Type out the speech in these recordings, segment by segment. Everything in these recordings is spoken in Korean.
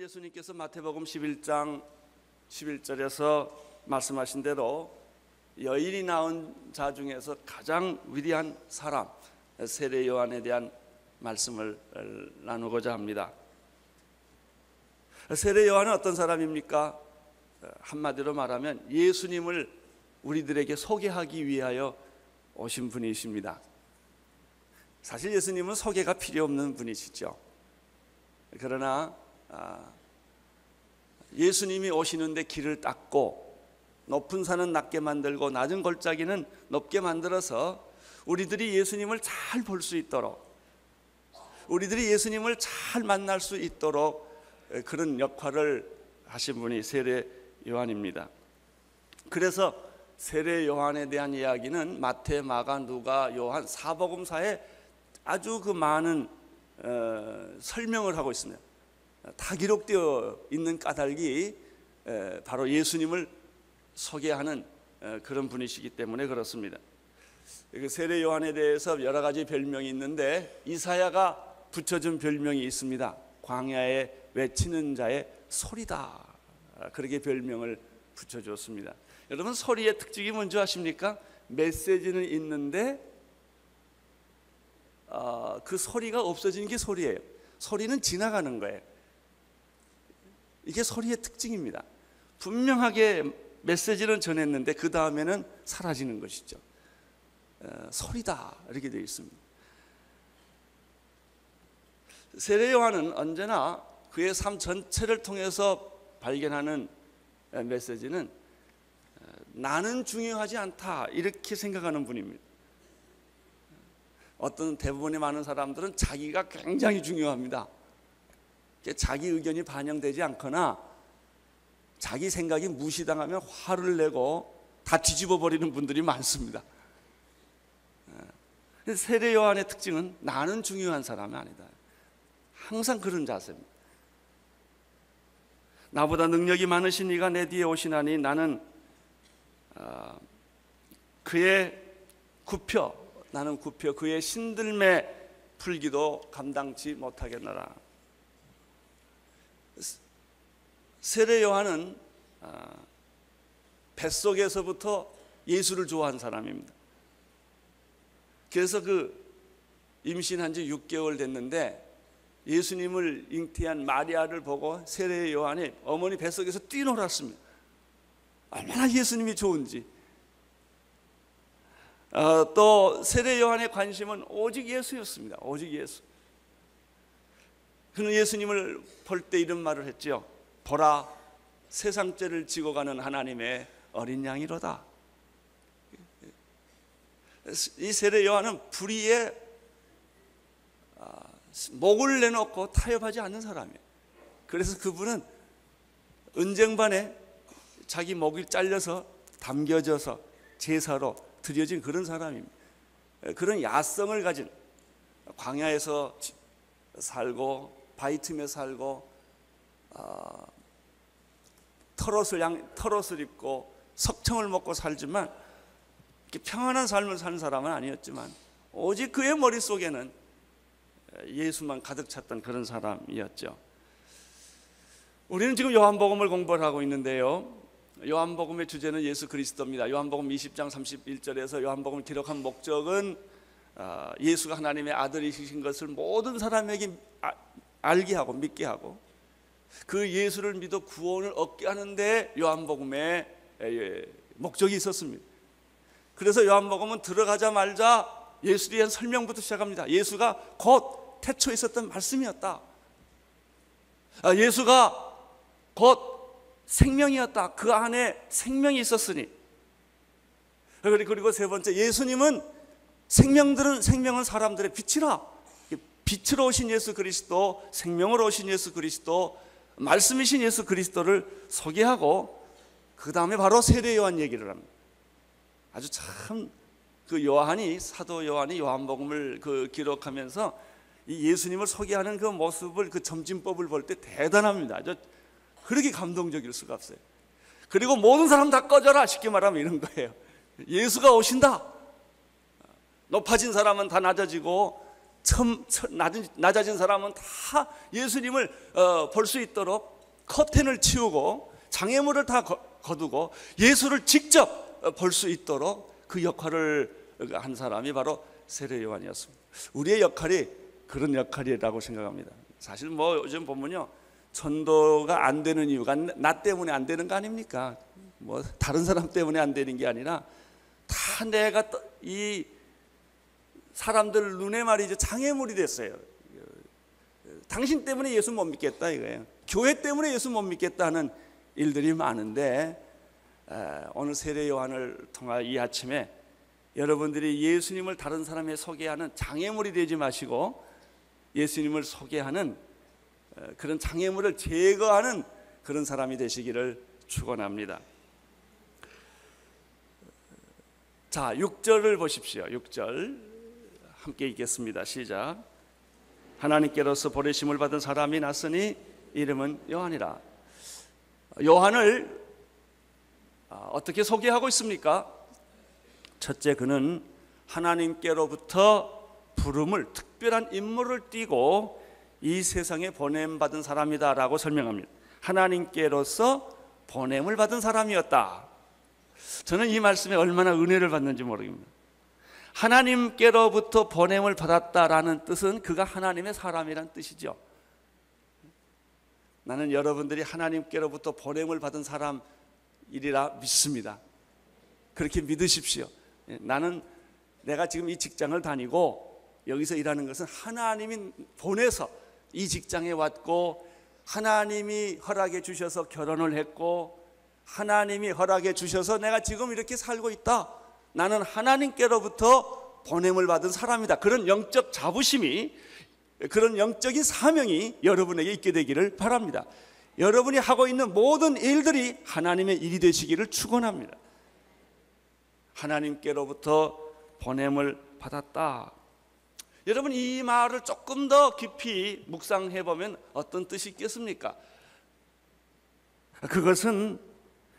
예수님께서 마태복음 11장 11절에서 말씀하신 대로 여인이 낳은 자 중에서 가장 위대한 사람 세례 요한에 대한 말씀을 나누고자 합니다. 세례 요한은 어떤 사람입니까? 한마디로 말하면 예수님을 우리들에게 소개하기 위하여 오신 분이십니다. 사실 예수님은 소개가 필요 없는 분이시죠. 그러나 예수님이 오시는데 길을 닦고 높은 산은 낮게 만들고 낮은 골짜기는 높게 만들어서 우리들이 예수님을 잘 볼 수 있도록, 우리들이 예수님을 잘 만날 수 있도록 그런 역할을 하신 분이 세례 요한입니다. 그래서 세례 요한에 대한 이야기는 마태, 마가, 누가, 요한 사복음사에 아주 그 많은 설명을 하고 있습니다. 다 기록되어 있는 까닭이 바로 예수님을 소개하는 그런 분이시기 때문에 그렇습니다. 세례 요한에 대해서 여러 가지 별명이 있는데 이사야가 붙여준 별명이 있습니다. 광야에 외치는 자의 소리다, 그렇게 별명을 붙여줬습니다. 여러분, 소리의 특징이 뭔지 아십니까? 메시지는 있는데 그 소리가 없어지는 게 소리예요. 소리는 지나가는 거예요. 이게 소리의 특징입니다. 분명하게 메시지는 전했는데 그 다음에는 사라지는 것이죠. 소리다, 이렇게 되어 있습니다. 세례 요한은 언제나 그의 삶 전체를 통해서 발견하는 메시지는 나는 중요하지 않다, 이렇게 생각하는 분입니다. 어떤 대부분의 많은 사람들은 자기가 굉장히 중요합니다. 자기 의견이 반영되지 않거나 자기 생각이 무시당하면 화를 내고 다 뒤집어 버리는 분들이 많습니다. 세례 요한의 특징은 나는 중요한 사람이 아니다, 항상 그런 자세입니다. 나보다 능력이 많으신 이가 내 뒤에 오시나니 나는 그의 굽혀 그의 신들매 풀기도 감당치 못하겠노라. 세례 요한은 뱃속에서부터 예수를 좋아한 사람입니다. 그래서 그 임신한 지 6개월 됐는데 예수님을 잉태한 마리아를 보고 세례 요한이 어머니 뱃속에서 뛰놀았습니다. 얼마나 예수님이 좋은지. 또 세례 요한의 관심은 오직 예수였습니다. 오직 예수. 그는 예수님을 볼 때 이런 말을 했죠. 보라, 세상 죄를 지고 가는 하나님의 어린 양이로다. 이 세례 요한은 불의에 목을 내놓고 타협하지 않는 사람이에요. 그래서 그분은 은쟁반에 자기 목이 잘려서 담겨져서 제사로 드려진 그런 사람입니다. 그런 야성을 가진, 광야에서 살고 바위 틈에 살고 털옷을 입고 석청을 먹고 살지만 평안한 삶을 사는 사람은 아니었지만 오직 그의 머릿속에는 예수만 가득 찼던 그런 사람이었죠. 우리는 지금 요한복음을 공부를 하고 있는데요, 요한복음의 주제는 예수 그리스도입니다. 요한복음 20장 31절에서 요한복음을 기록한 목적은 예수가 하나님의 아들이신 것을 모든 사람에게 알게 하고 믿게 하고 그 예수를 믿어 구원을 얻게 하는데 요한복음의 목적이 있었습니다. 그래서 요한복음은 들어가자마자 예수에 대한 설명부터 시작합니다. 예수가 곧 태초에 있었던 말씀이었다. 예수가 곧 생명이었다. 그 안에 생명이 있었으니. 그리고 세 번째, 예수님은 생명은 사람들의 빛이라. 빛으로 오신 예수 그리스도, 생명으로 오신 예수 그리스도, 말씀이신 예수 그리스도를 소개하고 그 다음에 바로 세례 요한 얘기를 합니다. 아주 참 그 요한이, 사도 요한이 요한복음을 기록하면서 이 예수님을 소개하는 그 모습을, 그 점진법을 볼 때 대단합니다. 아주 그렇게 감동적일 수가 없어요. 그리고 모든 사람 다 꺼져라, 쉽게 말하면 이런 거예요. 예수가 오신다. 높아진 사람은 다 낮아지고 낮아진 사람은 다 예수님을 볼 수 있도록 커튼을 치우고 장애물을 다 거두고 예수를 직접 볼 수 있도록 그 역할을 한 사람이 바로 세례 요한이었습니다. 우리의 역할이 그런 역할이라고 생각합니다. 사실 뭐 요즘 보면요, 전도가 안 되는 이유가 나 때문에 안 되는 거 아닙니까? 뭐 다른 사람 때문에 안 되는 게 아니라 다 내가 이 사람들 눈에 말이죠, 장애물이 됐어요. 당신 때문에 예수 못 믿겠다 이거예요. 교회 때문에 예수 못 믿겠다 하는 일들이 많은데, 오늘 세례 요한을 통하 이 아침에 여러분들이 예수님을 다른 사람에 소개하는 장애물이 되지 마시고 예수님을 소개하는 그런 장애물을 제거하는 그런 사람이 되시기를 축원합니다. 자, 6절을 보십시오. 6절 함께 읽겠습니다. 시작. 하나님께로서 보내심을 받은 사람이 났으니 이름은 요한이라. 요한을 어떻게 소개하고 있습니까? 첫째, 그는 하나님께로부터 부름을, 특별한 임무를 띠고 이 세상에 보냄받은 사람이다라고 설명합니다. 하나님께로서 보냄을 받은 사람이었다. 저는 이 말씀에 얼마나 은혜를 받는지 모르겠습니다. 하나님께로부터 보냄을 받았다라는 뜻은 그가 하나님의 사람이란 뜻이죠. 나는 여러분들이 하나님께로부터 보냄을 받은 사람이리라 믿습니다. 그렇게 믿으십시오. 나는 내가 지금 이 직장을 다니고 여기서 일하는 것은 하나님이 보내서 이 직장에 왔고, 하나님이 허락해 주셔서 결혼을 했고, 하나님이 허락해 주셔서 내가 지금 이렇게 살고 있다. 나는 하나님께로부터 보냄을 받은 사람이다. 그런 영적 자부심이, 그런 영적인 사명이 여러분에게 있게 되기를 바랍니다. 여러분이 하고 있는 모든 일들이 하나님의 일이 되시기를 축원합니다. 하나님께로부터 보냄을 받았다. 여러분, 이 말을 조금 더 깊이 묵상해 보면 어떤 뜻이 있겠습니까? 그것은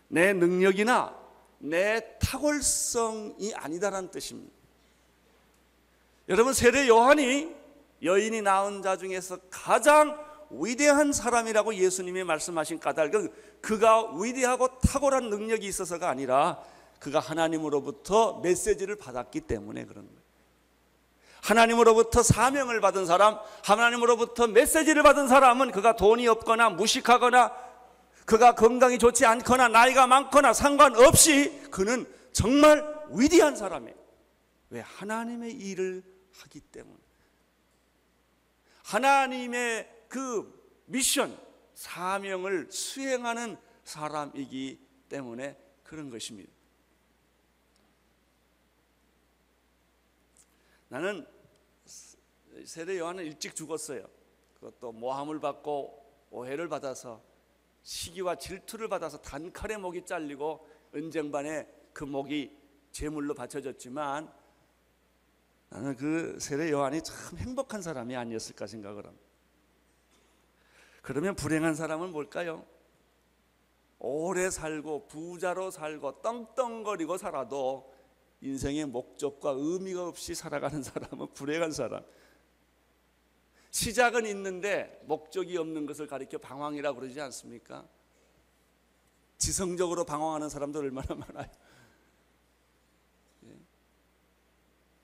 내 능력이나 내 탁월성이 아니다라는 뜻입니다. 여러분, 세례 요한이 여인이 낳은 자 중에서 가장 위대한 사람이라고 예수님이 말씀하신 까닭은 그가 위대하고 탁월한 능력이 있어서가 아니라 그가 하나님으로부터 메시지를 받았기 때문에 그런 거예요. 하나님으로부터 사명을 받은 사람, 하나님으로부터 메시지를 받은 사람은 그가 돈이 없거나 무식하거나 그가 건강이 좋지 않거나 나이가 많거나 상관없이 그는 정말 위대한 사람이에요. 왜? 하나님의 일을 하기 때문에. 하나님의 그 미션, 사명을 수행하는 사람이기 때문에 그런 것입니다. 나는 세례 요한은 일찍 죽었어요. 그것도 모함을 받고 오해를 받아서, 시기와 질투를 받아서 단칼에 목이 잘리고 은쟁반에 그 목이 제물로 바쳐졌지만, 나는 그 세례 요한이 참 행복한 사람이 아니었을까 생각을 합니다. 그러면 불행한 사람은 뭘까요? 오래 살고 부자로 살고 떵떵거리고 살아도 인생의 목적과 의미가 없이 살아가는 사람은 불행한 사람. 시작은 있는데 목적이 없는 것을 가리켜 방황이라고 그러지 않습니까? 지성적으로 방황하는 사람들 얼마나 많아요.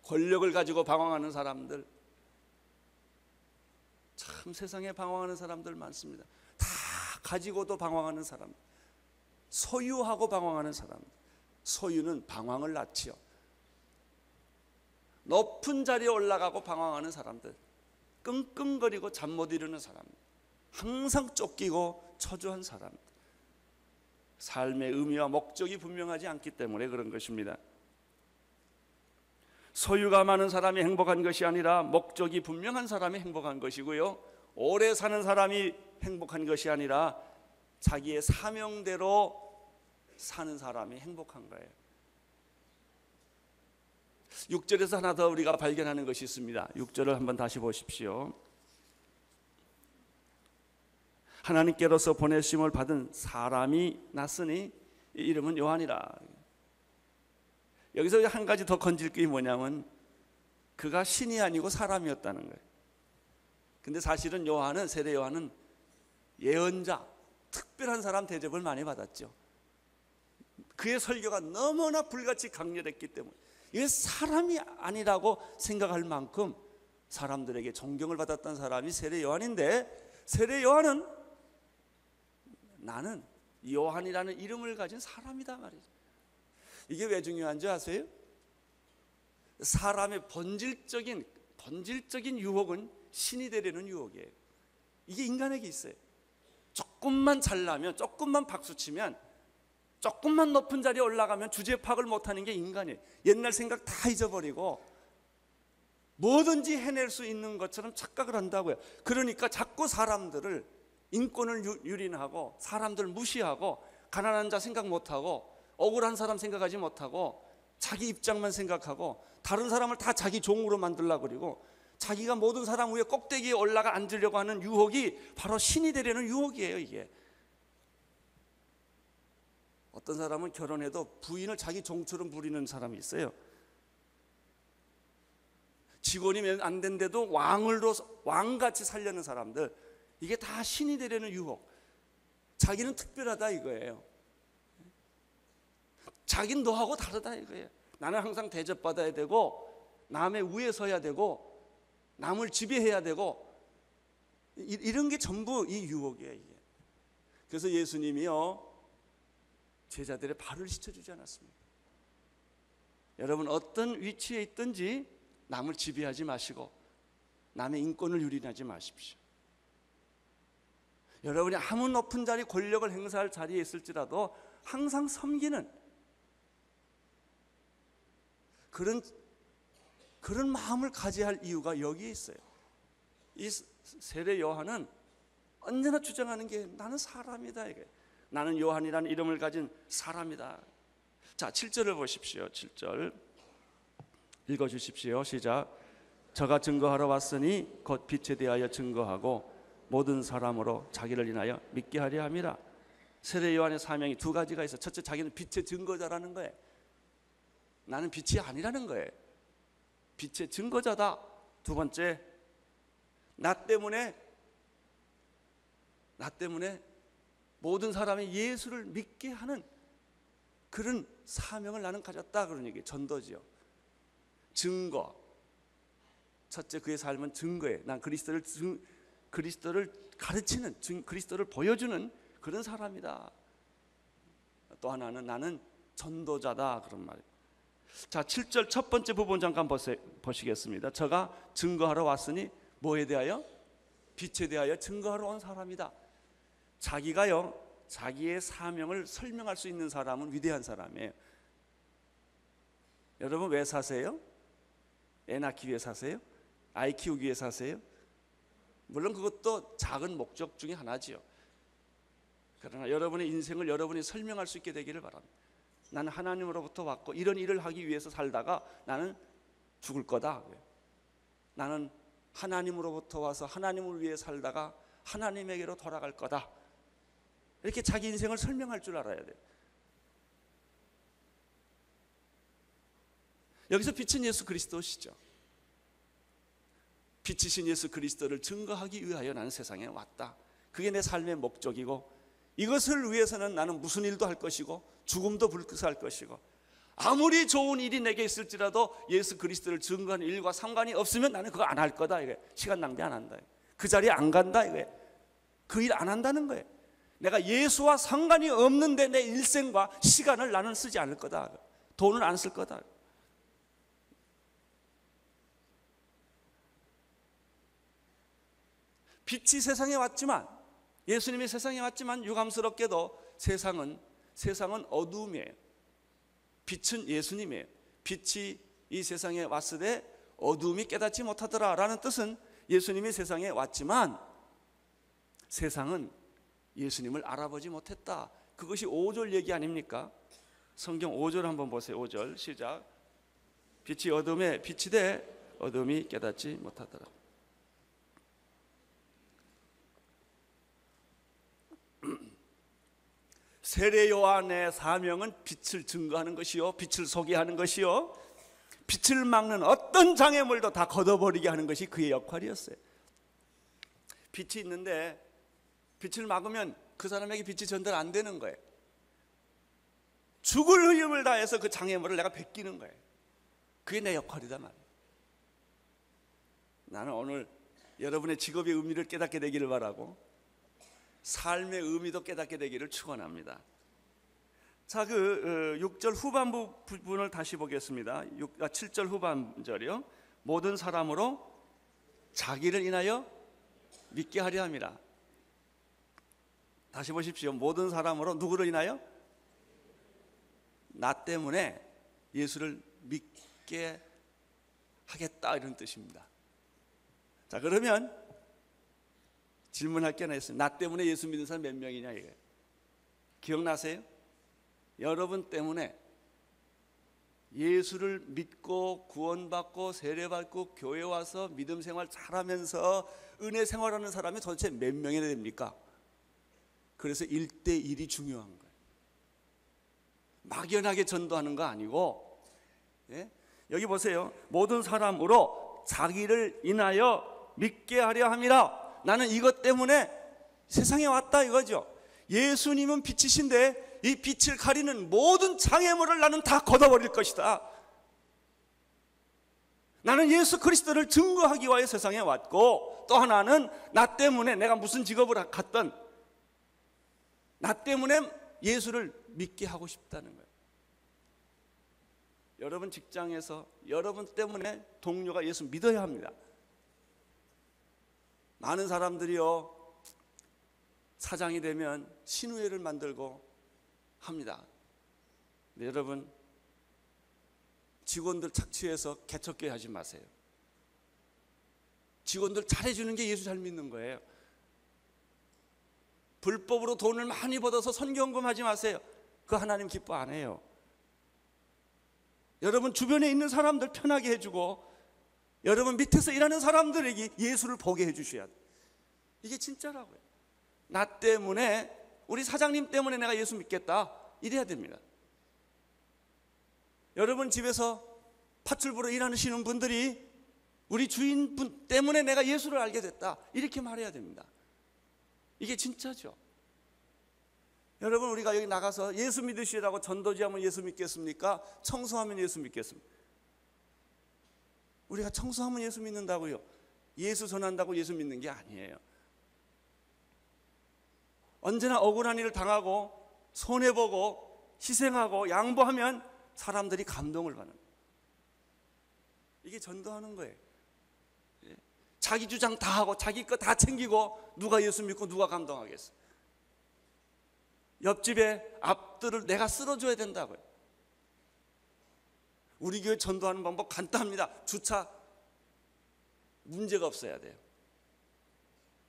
권력을 가지고 방황하는 사람들, 참 세상에 방황하는 사람들 많습니다. 다 가지고도 방황하는 사람, 소유하고 방황하는 사람. 소유는 방황을 낳지요. 높은 자리에 올라가고 방황하는 사람들, 끙끙거리고 잠 못 이루는 사람, 항상 쫓기고 초조한 사람, 삶의 의미와 목적이 분명하지 않기 때문에 그런 것입니다. 소유가 많은 사람이 행복한 것이 아니라 목적이 분명한 사람이 행복한 것이고요, 오래 사는 사람이 행복한 것이 아니라 자기의 사명대로 사는 사람이 행복한 거예요. 6절에서 하나 더 우리가 발견하는 것이 있습니다. 6절을 한번 다시 보십시오. 하나님께로서 보내심을 받은 사람이 났으니 이름은 요한이라. 여기서 한 가지 더 건질 게 뭐냐면 그가 신이 아니고 사람이었다는 거예요. 근데 사실은 요한은, 세례 요한은 예언자, 특별한 사람 대접을 많이 받았죠. 그의 설교가 너무나 불같이 강렬했기 때문에 이게 사람이 아니라고 생각할 만큼 사람들에게 존경을 받았던 사람이 세례 요한인데, 세례 요한은 나는 요한이라는 이름을 가진 사람이다 말이죠. 이게 왜 중요한지 아세요? 사람의 본질적인 유혹은 신이 되려는 유혹이에요. 이게 인간에게 있어요. 조금만 잘나면, 조금만 박수치면, 조금만 높은 자리에 올라가면 주제 파악을 못하는 게 인간이에요. 옛날 생각 다 잊어버리고 뭐든지 해낼 수 있는 것처럼 착각을 한다고요. 그러니까 자꾸 사람들을, 인권을 유린하고 사람들 무시하고 가난한 자 생각 못하고 억울한 사람 생각하지 못하고 자기 입장만 생각하고 다른 사람을 다 자기 종으로 만들려고 그리고 자기가 모든 사람 위에 꼭대기에 올라가 앉으려고 하는 유혹이 바로 신이 되려는 유혹이에요. 이게 어떤 사람은 결혼해도 부인을 자기 종처럼 부리는 사람이 있어요. 직원이 안 된데도 왕같이 살려는 사람들, 이게 다 신이 되려는 유혹. 자기는 특별하다 이거예요. 자기는 너하고 다르다 이거예요. 나는 항상 대접받아야 되고 남의 위에 서야 되고 남을 지배해야 되고, 이런 게 전부 이 유혹이에요. 이게. 그래서 예수님이요, 제자들의 발을 씻어주지 않았습니다. 여러분, 어떤 위치에 있든지 남을 지배하지 마시고 남의 인권을 유린하지 마십시오. 여러분이 아무 높은 자리, 권력을 행사할 자리에 있을지라도 항상 섬기는 그런 마음을 가져야 할 이유가 여기에 있어요. 이 세례 요한은 언제나 주장하는 게 나는 사람이다. 이게. 나는 요한이라는 이름을 가진 사람이다. 자, 7절을 보십시오. 7절 읽어주십시오. 시작. 저가 증거하러 왔으니 곧 빛에 대하여 증거하고 모든 사람으로 자기를 인하여 믿게 하려 함이라. 세례 요한의 사명이 두 가지가 있어. 첫째, 자기는 빛의 증거자라는 거예요. 나는 빛이 아니라는 거예요. 빛의 증거자다. 두 번째, 나 때문에 모든 사람이 예수를 믿게 하는 그런 사명을 나는 가졌다. 그런 얘기예요. 전도지요. 증거. 첫째, 그의 삶은 증거예요. 난 그리스도를 가르치는, 그리스도를 보여주는 그런 사람이다. 또 하나는 나는 전도자다. 그런 말이에요. 자, 7절 첫 번째 부분 잠깐 보시겠습니다. 저가 증거하러 왔으니 뭐에 대하여? 빛에 대하여 증거하러 온 사람이다. 자기가요, 자기의 사명을 설명할 수 있는 사람은 위대한 사람이에요. 여러분, 왜 사세요? 애 낳기 위해 사세요? 아이 키우기 위해 사세요? 물론 그것도 작은 목적 중에 하나지요. 그러나 여러분의 인생을 여러분이 설명할 수 있게 되기를 바랍니다. 나는 하나님으로부터 왔고 이런 일을 하기 위해서 살다가 나는 죽을 거다. 나는 하나님으로부터 와서 하나님을 위해 살다가 하나님에게로 돌아갈 거다. 이렇게 자기 인생을 설명할 줄 알아야 돼요. 여기서 빛은 예수 그리스도시죠. 빛이신 예수 그리스도를 증거하기 위하여 나는 세상에 왔다. 그게 내 삶의 목적이고, 이것을 위해서는 나는 무슨 일도 할 것이고 죽음도 불사할 것이고, 아무리 좋은 일이 내게 있을지라도 예수 그리스도를 증거하는 일과 상관이 없으면 나는 그거 안 할 거다. 이게 시간 낭비 안 한다. 그 자리에 안 간다. 이게 그 일 안 한다는 거예요. 내가 예수와 상관이 없는데 내 일생과 시간을 나는 쓰지 않을 거다. 돈을 안 쓸 거다. 빛이 세상에 왔지만, 예수님이 세상에 왔지만 유감스럽게도 세상은 어두움이에요. 빛은 예수님이에요. 빛이 이 세상에 왔으되 어두움이 깨닫지 못하더라 라는 뜻은 예수님이 세상에 왔지만 세상은 예수님을 알아보지 못했다. 그것이 5절 얘기 아닙니까? 성경 5절 한번 보세요. 5절 시작. 빛이 어둠에 비치되 어둠이 깨닫지 못하더라. 세례 요한의 사명은 빛을 증거하는 것이요, 빛을 소개하는 것이요, 빛을 막는 어떤 장애물도 다 걷어버리게 하는 것이 그의 역할이었어요. 빛이 있는데 빛을 막으면 그 사람에게 빛이 전달 안 되는 거예요. 죽을 힘을 다해서 그 장애물을 내가 베끼는 거예요. 그게 내 역할이다 말이에요. 나는 오늘 여러분의 직업의 의미를 깨닫게 되기를 바라고 삶의 의미도 깨닫게 되기를 축원합니다. 자, 6절 후반부 부분을 다시 보겠습니다. 7절 후반절이요. 모든 사람으로 자기를 인하여 믿게 하려 함이라. 다시 보십시오. 모든 사람으로 누구를 인하여? 나 때문에 예수를 믿게 하겠다, 이런 뜻입니다. 자, 그러면 질문할 게 하나 있어요. 나 때문에 예수 믿는 사람 몇 명이냐 이거예요. 기억나세요? 여러분 때문에 예수를 믿고 구원받고 세례받고 교회 와서 믿음 생활 잘하면서 은혜 생활하는 사람이 도대체 몇 명이나 됩니까? 그래서 1대1이 중요한 거예요. 막연하게 전도하는 거 아니고, 예? 여기 보세요. 모든 사람으로 자기를 인하여 믿게 하려 함이라. 나는 이것 때문에 세상에 왔다 이거죠. 예수님은 빛이신데 이 빛을 가리는 모든 장애물을 나는 다 걷어버릴 것이다. 나는 예수 그리스도를 증거하기 위하여 세상에 왔고, 또 하나는 나 때문에 내가 무슨 직업을 갖던 나 때문에 예수를 믿게 하고 싶다는 거예요. 여러분 직장에서 여러분 때문에 동료가 예수 믿어야 합니다. 많은 사람들이요, 사장이 되면 신우회를 만들고 합니다. 근데 여러분, 직원들 착취해서 개척교회 하지 마세요. 직원들 잘해주는 게 예수 잘 믿는 거예요. 불법으로 돈을 많이 받아서 선경금 하지 마세요. 그거 하나님 기뻐 안 해요. 여러분 주변에 있는 사람들 편하게 해주고, 여러분 밑에서 일하는 사람들에게 예수를 보게 해주셔야 돼요. 이게 진짜라고요. 나 때문에, 우리 사장님 때문에 내가 예수 믿겠다, 이래야 됩니다. 여러분 집에서 팥줄부로 일하시는 분들이 우리 주인분 때문에 내가 예수를 알게 됐다, 이렇게 말해야 됩니다. 이게 진짜죠. 여러분, 우리가 여기 나가서 예수 믿으시라고 전도지하면 예수 믿겠습니까? 청소하면 예수 믿겠습니까? 우리가 청소하면 예수 믿는다고요. 예수 전한다고 예수 믿는 게 아니에요. 언제나 억울한 일을 당하고 손해보고 희생하고 양보하면 사람들이 감동을 받는 거예요. 이게 전도하는 거예요. 자기 주장 다 하고 자기 거 다 챙기고 누가 예수 믿고 누가 감동하겠어? 옆집에 앞들을 내가 쓸어줘야 된다고요. 우리 교회 전도하는 방법 간단합니다. 주차 문제가 없어야 돼요.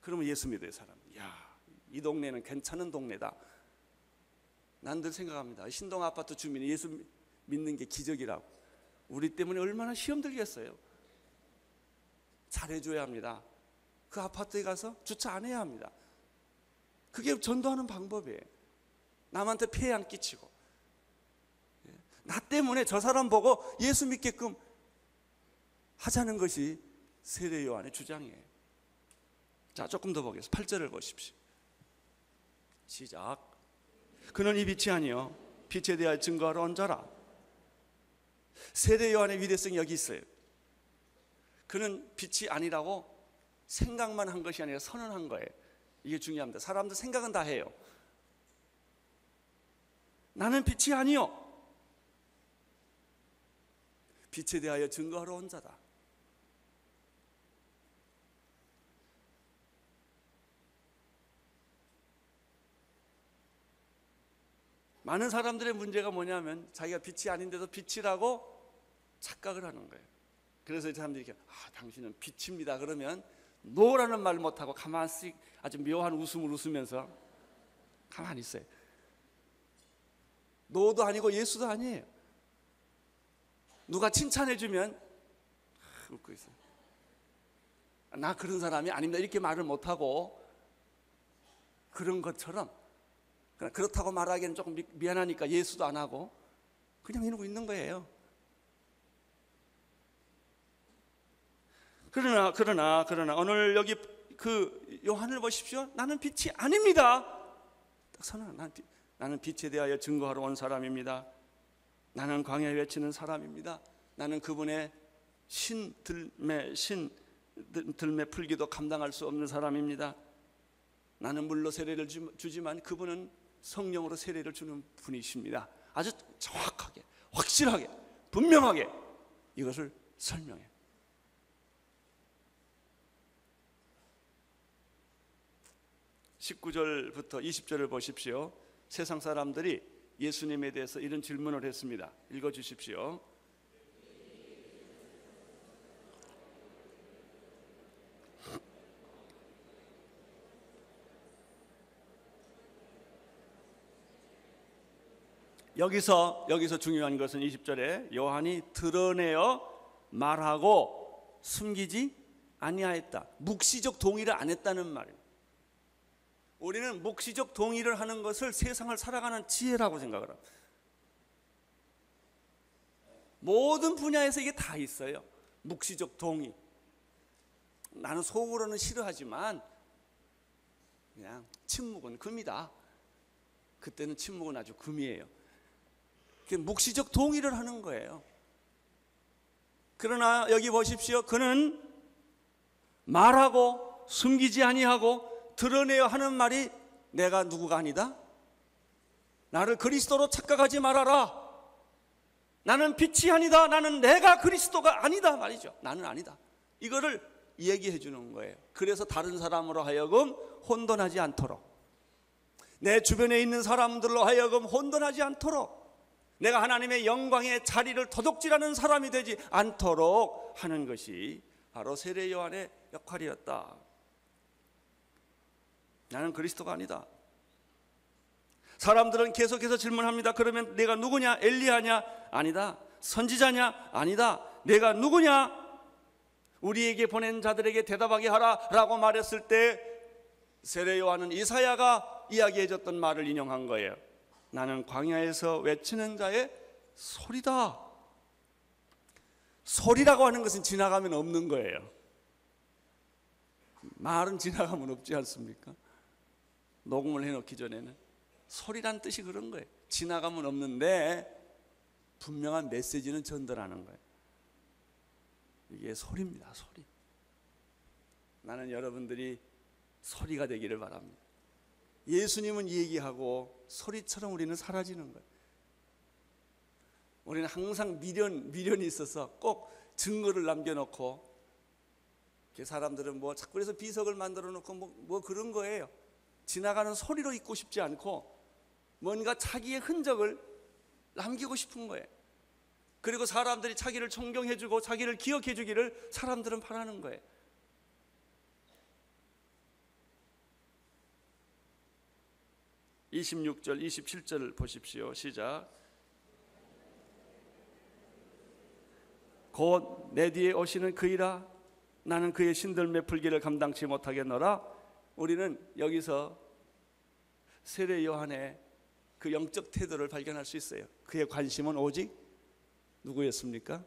그러면 예수 믿어요, 사람. 야, 이 동네는 괜찮은 동네다. 난 늘 생각합니다. 신동 아파트 주민이 예수 믿는 게 기적이라고. 우리 때문에 얼마나 시험 들겠어요. 잘해줘야 합니다. 그 아파트에 가서 주차 안 해야 합니다. 그게 전도하는 방법이에요. 남한테 피해 안 끼치고. 나 때문에 저 사람 보고 예수 믿게끔 하자는 것이 세례 요한의 주장이에요. 자, 조금 더 보겠습니다. 8절을 보십시오. 시작. 그는 이 빛이 아니요 빛에 대하여 증거하러 온 자라. 세례 요한의 위대성이 여기 있어요. 그는 빛이 아니라고 생각만 한 것이 아니라 선언한 거예요. 이게 중요합니다. 사람들 생각은 다 해요. 나는 빛이 아니요 빛에 대하여 증거하러 온 자다. 많은 사람들의 문제가 뭐냐면 자기가 빛이 아닌데도 빛이라고 착각을 하는 거예요. 그래서 사람들이 이렇게, 당신은 빛입니다. 그러면 노라는 말 못하고 가만히 아주 묘한 웃음을 웃으면서 가만히 있어요. 노도 아니고 예수도 아니에요. 누가 칭찬해주면 웃고 있어요. 나 그런 사람이 아닙니다, 이렇게 말을 못하고, 그런 것처럼 그렇다고 말하기에는 조금 미안하니까 예수도 안 하고 그냥 이러고 있는 거예요. 그러나 오늘 여기 그 요한을 보십시오. 나는 빛이 아닙니다. 선언. 나는 빛에 대하여 증거하러 온 사람입니다. 나는 광야에 외치는 사람입니다. 나는 그분의 들매 풀기도 감당할 수 없는 사람입니다. 나는 물로 세례를 주지만 그분은 성령으로 세례를 주는 분이십니다. 아주 정확하게, 확실하게, 분명하게 이것을 설명해. (19절부터 20절을) 보십시오. 세상 사람들이 예수님에 대해서 이런 질문을 했습니다. 읽어주십시오. 여기서 중요한 것은 20절에 요한이 드러내어 말하고 숨기지 아니하였다. 묵시적 동의를 안 했다는 말입니다. 우리는 묵시적 동의를 하는 것을 세상을 살아가는 지혜라고 생각을 합니다. 모든 분야에서 이게 다 있어요. 묵시적 동의. 나는 속으로는 싫어하지만 그냥 침묵은 금이다. 그때는 침묵은 아주 금이에요. 묵시적 동의를 하는 거예요. 그러나 여기 보십시오. 그는 말하고 숨기지 아니하고 드러내어 하는 말이 내가 누구가 아니다. 나를 그리스도로 착각하지 말아라. 나는 빛이 아니다. 나는 내가 그리스도가 아니다 말이죠. 나는 아니다. 이거를 얘기해 주는 거예요. 그래서 다른 사람으로 하여금 혼돈하지 않도록, 내 주변에 있는 사람들로 하여금 혼돈하지 않도록, 내가 하나님의 영광의 자리를 도둑질하는 사람이 되지 않도록 하는 것이 바로 세례 요한의 역할이었다. 나는 그리스도가 아니다. 사람들은 계속해서 질문합니다. 그러면 내가 누구냐? 엘리야냐? 아니다. 선지자냐? 아니다. 내가 누구냐? 우리에게 보낸 자들에게 대답하게 하라 라고 말했을 때 세례 요한은 이사야가 이야기해줬던 말을 인용한 거예요. 나는 광야에서 외치는 자의 소리다. 소리라고 하는 것은 지나가면 없는 거예요. 말은 지나가면 없지 않습니까? 녹음을 해놓기 전에는 소리란 뜻이 그런 거예요. 지나가면 없는데 분명한 메시지는 전달하는 거예요. 이게 소리입니다. 소리. 나는 여러분들이 소리가 되기를 바랍니다. 예수님은 얘기하고 소리처럼 우리는 사라지는 거예요. 우리는 항상 미련이 있어서 꼭 증거를 남겨놓고, 사람들은 뭐 자꾸 그래서 비석을 만들어 놓고 뭐 그런 거예요. 지나가는 소리로 있고 싶지 않고 뭔가 자기의 흔적을 남기고 싶은 거예요. 그리고 사람들이 자기를 존경해주고 자기를 기억해주기를 사람들은 바라는 거예요. (26절) 27절 보십시오. 시작. 곧 내 뒤에 오시는 그이라. 나는 그의 신들매 풀기를 감당치 못하겠노라. 우리는 여기서 세례 요한의 그 영적 태도를 발견할 수 있어요. 그의 관심은 오직 누구였습니까?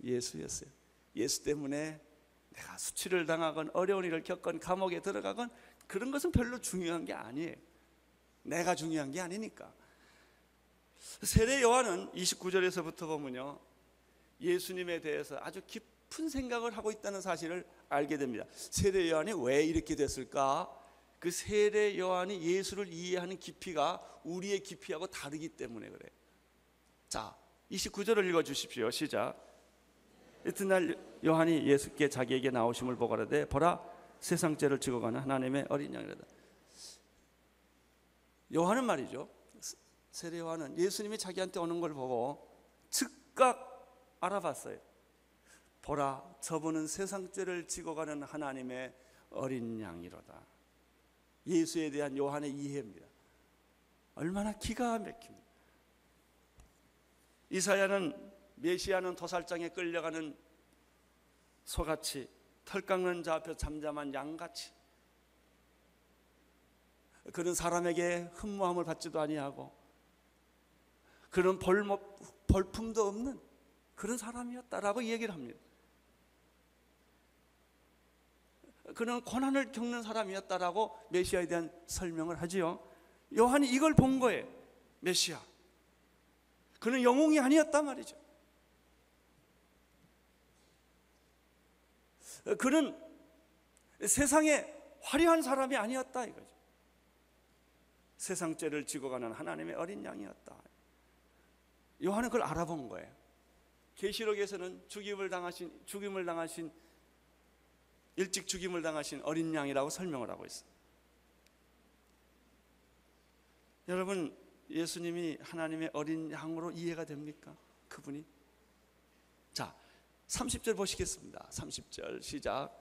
예수였어요. 예수 때문에 내가 수치를 당하건 어려운 일을 겪건 감옥에 들어가건 그런 것은 별로 중요한 게 아니에요. 내가 중요한 게 아니니까. 세례 요한은 29절에서부터 보면요, 예수님에 대해서 아주 깊은 생각을 하고 있다는 사실을 알게 됩니다. 세례 요한이 왜 이렇게 됐을까? 그 세례 요한이 예수를 이해하는 깊이가 우리의 깊이하고 다르기 때문에 그래요. 자, 29절을 읽어주십시오. 시작. 이튿날 요한이 예수께 자기에게 나오심을 보고 가라되 보라, 세상 죄를 지고 가는 하나님의 어린 양이라다. 요한은 말이죠, 세례 요한은 예수님이 자기한테 오는 걸 보고 즉각 알아봤어요. 보라, 저분은 세상 죄를 지고 가는 하나님의 어린 양이로다. 예수에 대한 요한의 이해입니다. 얼마나 기가 막힙니다. 이사야는 메시아는 도살장에 끌려가는 소같이, 털 깎는 자 앞에 잠잠한 양같이, 그는 사람에게 흠모함을 받지도 아니하고 그는 벌품도 없는 그런 사람이었다라고 얘기를 합니다. 그는 고난을 겪는 사람이었다라고 메시아에 대한 설명을 하지요. 요한이 이걸 본 거예요. 메시아. 그는 영웅이 아니었단 말이죠. 그는 세상에 화려한 사람이 아니었다 이거죠. 세상 죄를 지고 가는 하나님의 어린 양이었다. 요한은 그걸 알아본 거예요. 계시록에서는 일찍 죽임을 당하신 어린 양이라고 설명을 하고 있어요. 여러분, 예수님이 하나님의 어린 양으로 이해가 됩니까? 그분이? 자, 30절 보시겠습니다. 30절 시작.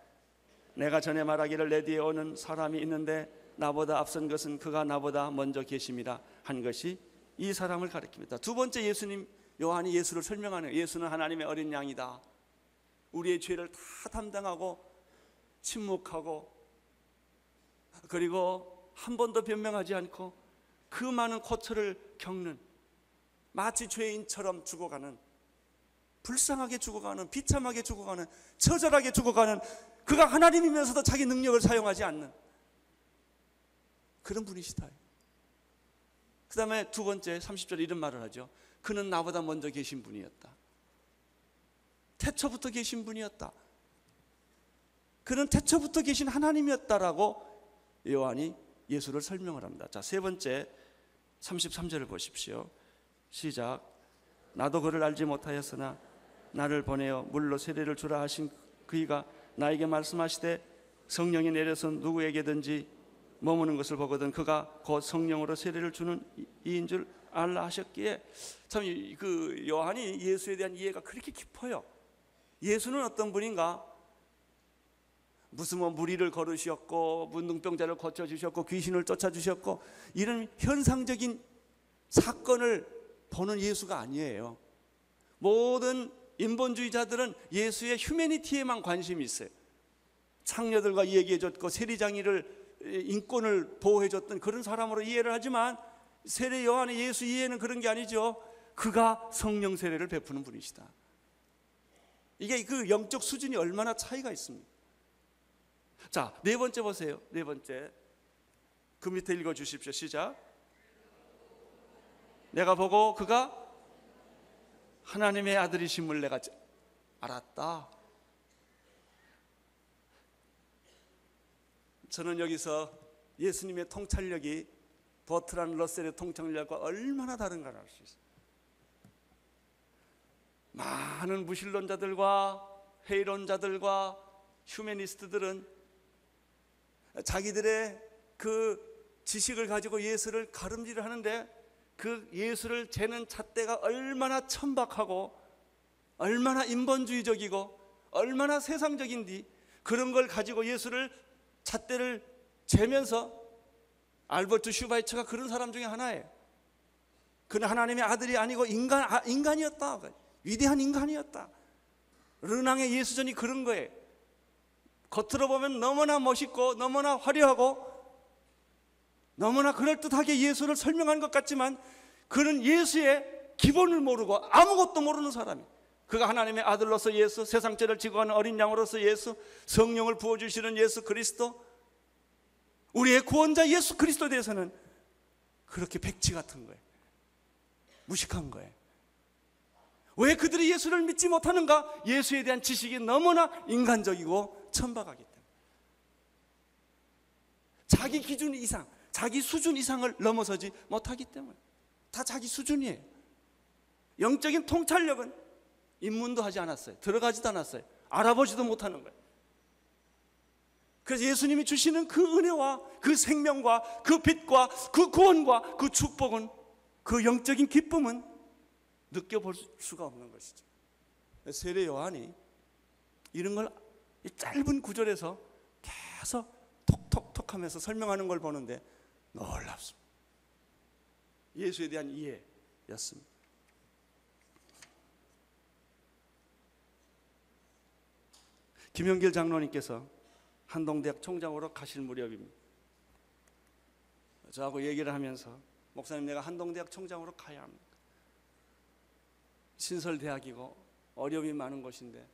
내가 전에 말하기를 내 뒤에 오는 사람이 있는데 나보다 앞선 것은 그가 나보다 먼저 계심이라 한 것이 이 사람을 가리킵니다. 두 번째 요한이 예수를 설명하는, 예수는 하나님의 어린 양이다. 우리의 죄를 다 담당하고 침묵하고 그리고 한 번도 변명하지 않고 그 많은 고초를 겪는, 마치 죄인처럼 죽어가는, 불쌍하게 죽어가는, 비참하게 죽어가는, 처절하게 죽어가는, 그가 하나님이면서도 자기 능력을 사용하지 않는 그런 분이시다. 그 다음에 두 번째 30절에 이런 말을 하죠. 그는 나보다 먼저 계신 분이었다. 태초부터 계신 분이었다. 그는 태초부터 계신 하나님이었다라고 요한이 예수를 설명을 합니다. 자, 세 번째 33절을 보십시오. 시작. 나도 그를 알지 못하였으나 나를 보내어 물로 세례를 주라 하신 그이가 나에게 말씀하시되 성령이 내려서 누구에게든지 머무는 것을 보거든 그가 곧 성령으로 세례를 주는 이인 줄 알라 하셨기에, 참 그 요한이 예수에 대한 이해가 그렇게 깊어요. 예수는 어떤 분인가? 무슨 무리를 걸으셨고 문둥병자를 고쳐주셨고 귀신을 쫓아주셨고 이런 현상적인 사건을 보는 예수가 아니에요. 모든 인본주의자들은 예수의 휴메니티에만 관심이 있어요. 창녀들과 얘기해줬고 세리장이를 인권을 보호해줬던 그런 사람으로 이해를 하지만 세례 요한의 예수 이해는 그런 게 아니죠. 그가 성령 세례를 베푸는 분이시다. 이게 그 영적 수준이 얼마나 차이가 있습니까? 자, 네 번째 보세요. 네 번째 그 밑에 읽어주십시오. 시작. 내가 보고 그가 하나님의 아들이심을 내가 알았다. 저는 여기서 예수님의 통찰력이 버트란 러셀의 통찰력과 얼마나 다른가를 알 수 있어요. 많은 무신론자들과 회의론자들과 휴메니스트들은 자기들의 그 지식을 가지고 예수를 가름질을 하는데 그 예수를 재는 잣대가 얼마나 천박하고 얼마나 인본주의적이고 얼마나 세상적인지 그런 걸 가지고 예수를 잣대를 재면서, 알버트 슈바이처가 그런 사람 중에 하나예요. 그는 하나님의 아들이 아니고 인간이었다. 위대한 인간이었다. 르낭의 예수전이 그런 거예요. 겉으로 보면 너무나 멋있고 너무나 화려하고 너무나 그럴듯하게 예수를 설명한 것 같지만 그는 예수의 기본을 모르고 아무것도 모르는 사람이에요. 그가 하나님의 아들로서 예수, 세상 죄를 지고 가는 어린 양으로서 예수, 성령을 부어주시는 예수 그리스도, 우리의 구원자 예수 그리스도에 대해서는 그렇게 백치 같은 거예요. 무식한 거예요. 왜 그들이 예수를 믿지 못하는가? 예수에 대한 지식이 너무나 인간적이고 천박하기 때문에. 자기 기준 이상, 자기 수준 이상을 넘어서지 못하기 때문에. 다 자기 수준이에요. 영적인 통찰력은 입문도 하지 않았어요. 들어가지도 않았어요. 알아보지도 못하는 거예요. 그래서 예수님이 주시는 그 은혜와 그 생명과 그 빛과 그 구원과 그 축복은, 그 영적인 기쁨은 느껴볼 수가 없는 것이죠. 세례 요한이 이런 걸 짧은 구절에서 계속 톡톡톡 하면서 설명하는 걸 보는데 놀랍습니다. 예수에 대한 이해였습니다. 김영길 장로님께서 한동대학 총장으로 가실 무렵입니다. 저하고 얘기를 하면서, 목사님 내가 한동대학 총장으로 가야 합니다. 신설대학이고 어려움이 많은 곳인데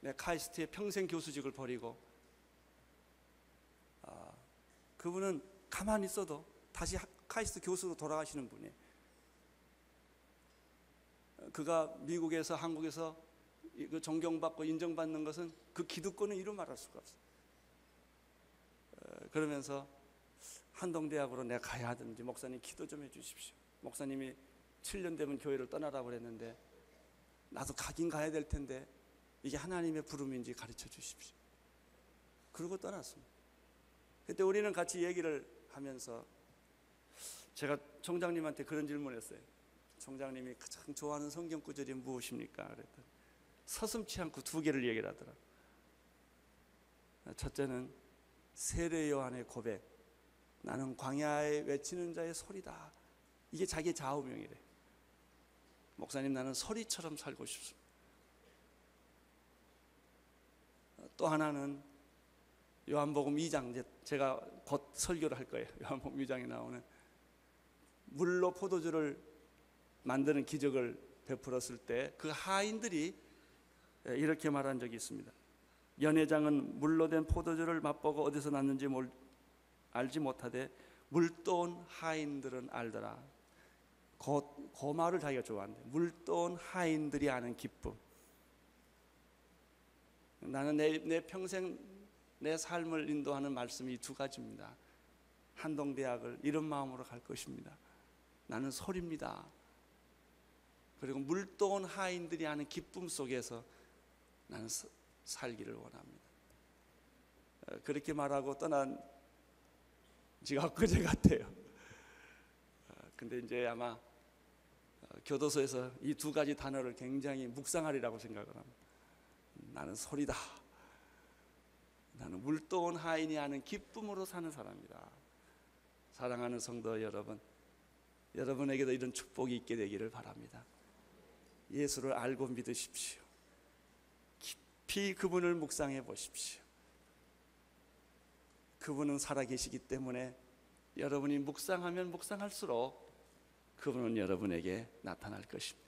내가 카이스트의 평생 교수직을 버리고, 그분은 가만히 있어도 다시 카이스트 교수로 돌아가시는 분이에요. 그가 미국에서 한국에서 그 존경받고 인정받는 것은 그 기득권은 이루 말할 수가 없어요. 그러면서 한동대학으로 내가 가야 하든지 목사님 기도 좀 해주십시오. 목사님이 7년 되면 교회를 떠나라고 그랬는데 나도 가긴 가야 될 텐데 이게 하나님의 부름인지 가르쳐 주십시오. 그러고 떠났습니다. 그때 우리는 같이 얘기를 하면서 제가 총장님한테 그런 질문을 했어요. 총장님이 가장 좋아하는 성경 구절이 무엇입니까? 그랬더니 서슴지 않고 두 개를 얘기를 하더라고요. 첫째는 세례 요한의 고백, 나는 광야에 외치는 자의 소리다. 이게 자기의 좌우명이래. 목사님, 나는 소리처럼 살고 싶습니다. 또 하나는 요한복음 2장, 이제 제가 곧 설교를 할 거예요. 요한복음 2장에 나오는 물로 포도주를 만드는 기적을 베풀었을 때 그 하인들이 이렇게 말한 적이 있습니다. 연회장은 물로 된 포도주를 맛보고 어디서 났는지 알지 못하되 물떠온 하인들은 알더라. 그 말을 자기가 좋아한대. 물떠온 하인들이 아는 기쁨. 나는 내 평생 내 삶을 인도하는 말씀이 이 두 가지입니다. 한동대학을 이런 마음으로 갈 것입니다. 나는 소리입니다. 그리고 물떠온 하인들이 아는 기쁨 속에서 나는 살기를 원합니다. 그렇게 말하고 떠난 지가 엊그제 같아요. 근데 이제 아마 교도소에서 이 두 가지 단어를 굉장히 묵상하리라고 생각을 합니다. 나는 소리다. 나는 물떠온 하인이 아는 기쁨으로 사는 사람이다. 사랑하는 성도 여러분, 여러분에게도 이런 축복이 있게 되기를 바랍니다. 예수를 알고 믿으십시오. 깊이 그분을 묵상해 보십시오. 그분은 살아계시기 때문에 여러분이 묵상하면 묵상할수록 그분은 여러분에게 나타날 것입니다.